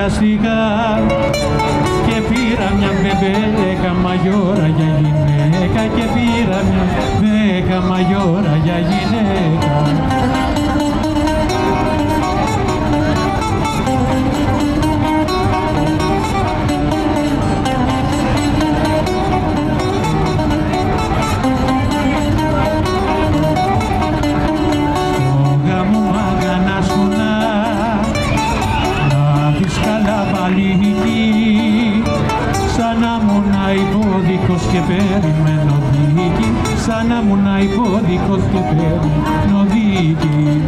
βιαστικά και πήρα μια μπεμπέκα μαγιόρα για γυναίκα και πήρα μια μπέκα μαγιόρα για γυναίκα. Και περιμένω δίκη, σαν να ήμουν υπόδικος και περιμένω δίκη.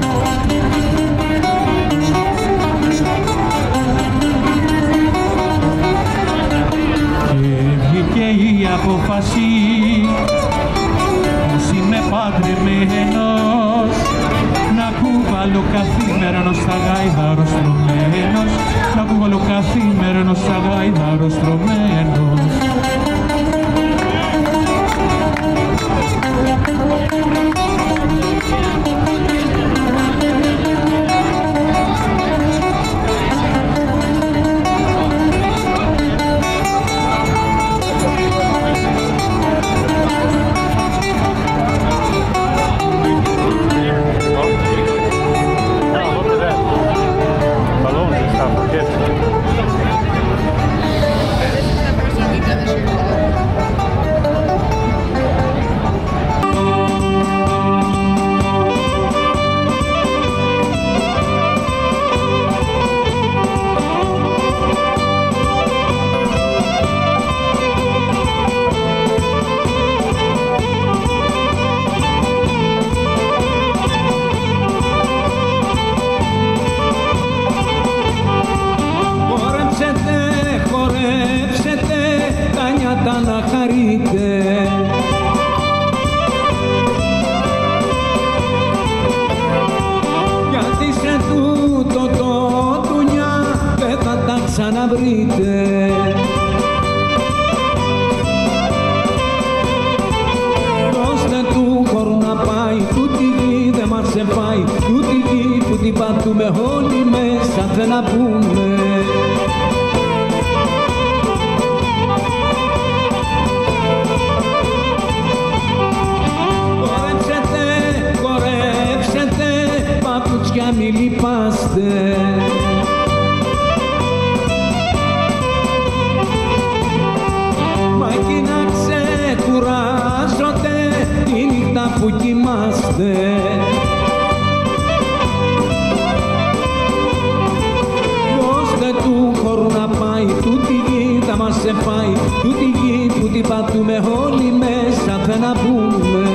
Και βγήκε η απόφαση πως είμαι παντρεμένος, να κουβαλώ καθήμερον στα γάιδαρο στρωμένος, να κουβαλώ καθήμερον στα γάιδαρο στρωμένος. Ξαναβρείτε δώστε του χώρου να πάει, τούτη γη δεν μας σε πάει, τούτη γη που την πατούμε όλοι μέσα δεν να πούμε. Χορέψετε, χορέψετε, παπούτσια μη λυπάστε. Κουράζονται τη νύχτα που κοιμάστε. Δώστε του χώρου να πάει, τούτη γη θα μας σε πάει, τούτη γη που την πατούμε όλοι μέσα δεν να πούμε.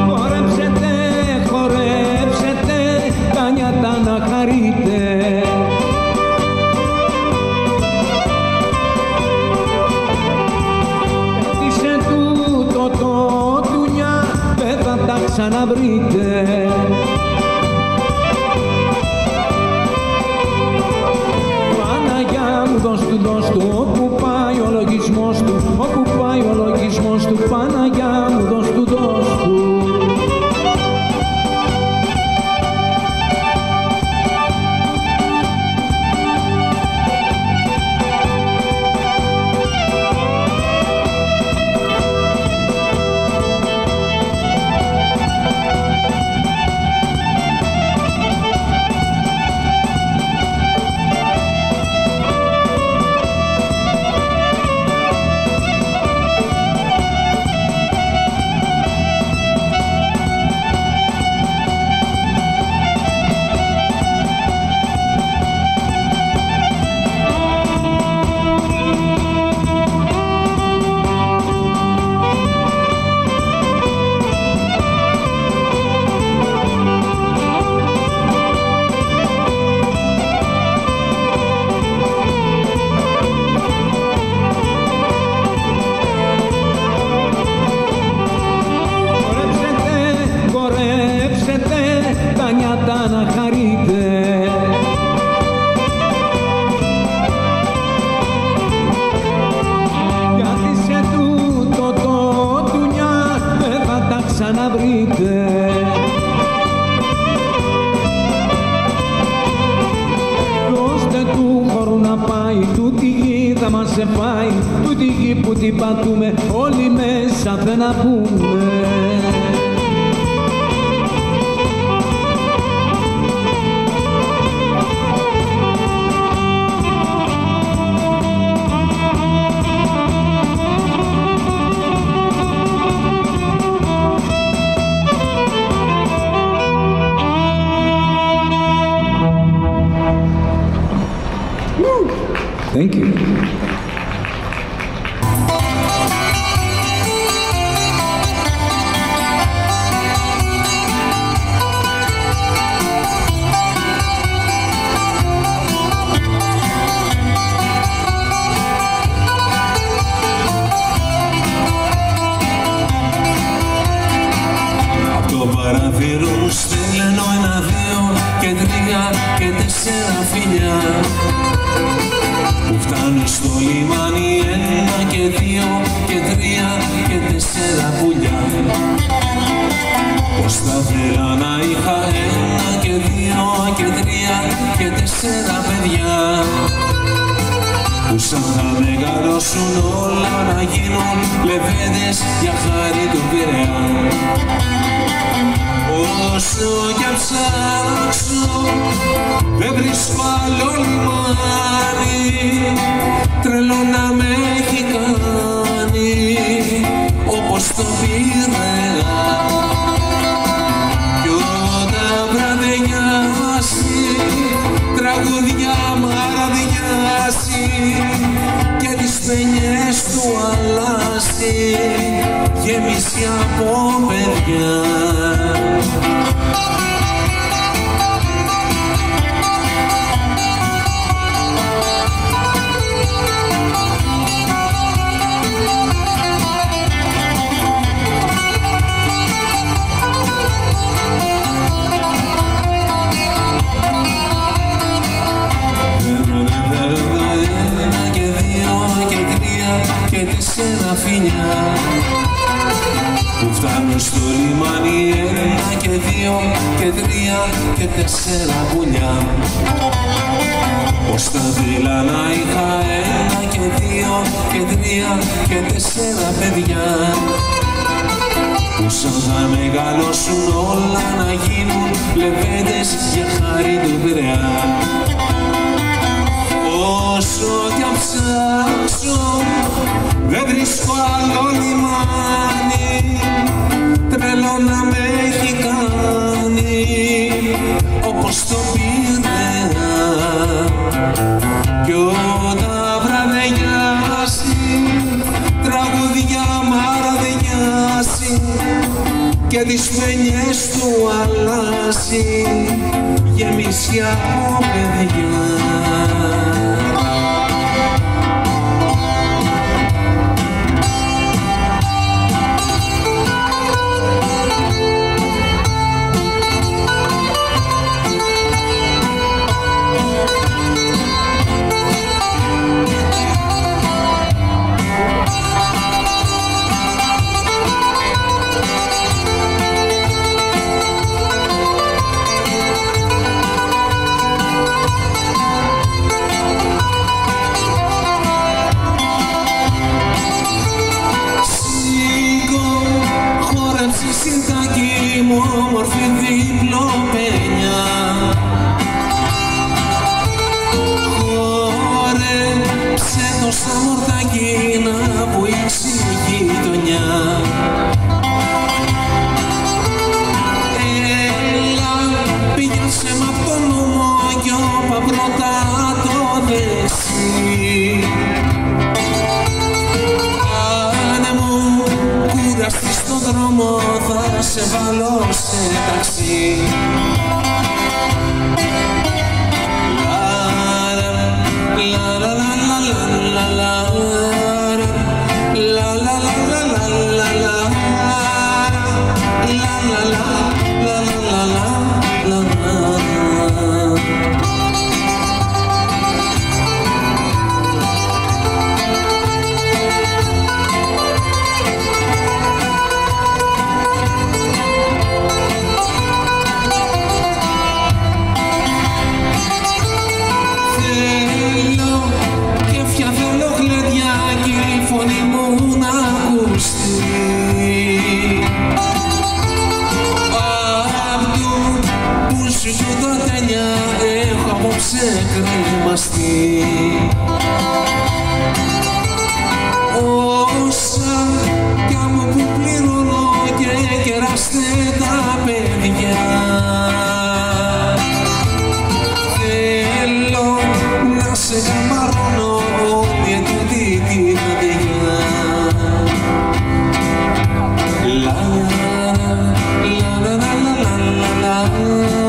Χορέψετε, χορέψετε, τα νιάτα να χαρείτε. Ξαναβρείτε Παναγιά μου δώσ' του όπου πάει ο λογισμός του, όπου πάει ο λογισμός του, Παναγιά μου δώσ' του. θα μας πάει, τούτη γη που την πατούμε όλοι μέσα δεν να πούμε. Thank you. Απ' το παραθύρο μου στέλνω 1, 2 και 3 και 4 φιλιά που φτάνουν στο λιμάνι 1 και 2 και 3 και 4 πουλιά. Πως θα θέλα να είχα 1 και 2 και 3 και 4 παιδιά που σαν θα μεγαλώσουν όλα να γίνουν λεβέντες για χάρη του Πειραιά. Όσο κι αν ψάξω δεν βρίσκω άλλο λιμάνι, τρελό να με έχει κάνει όπως το Πειραιά. Κι όταν βραδινιάσει, τραγουδιά μαραδιάσει και τις παινιές του αλλάζει γέμιση από παιδιά. Και 4 φινιά που φτάνουν στο λιμάνι 1 και 2 και 3 και 4 πουλιά. Πως θα θέλα να είχα 1 και 2 και 3 και 4 παιδιά που σαν θα μεγαλώσουν όλα να γίνουν λεβέντες για χάρη του Πειραιά. Όσο κι αν ψάξω δεν βρίσκω άλλο λιμάνι, τρελό να με έχει κάνει όπως το Πειραιά. Κι όταν βραδινιάσει, τραγουδιά μαραδιάσει και τις παινιές του αλλάζει γεμίσει από παιδιά. Όμορφη διπλοπένια χόρεψε τόσα μορτακίνα που είσαι η γειτονιά. Έλα πήγαινε μ' απ' το νόμο κι όπα πρώτα το δεσί. Κάνε μου κουραστείς στον δρόμο θα σε βάλω σε ταξί. ονομαστεί. Όσα κι άμα που πληρώνω και κεράστε τα παιδιά, θέλω να σε καμαρώνω για τούτη την καρδιά. La la la la la la la la.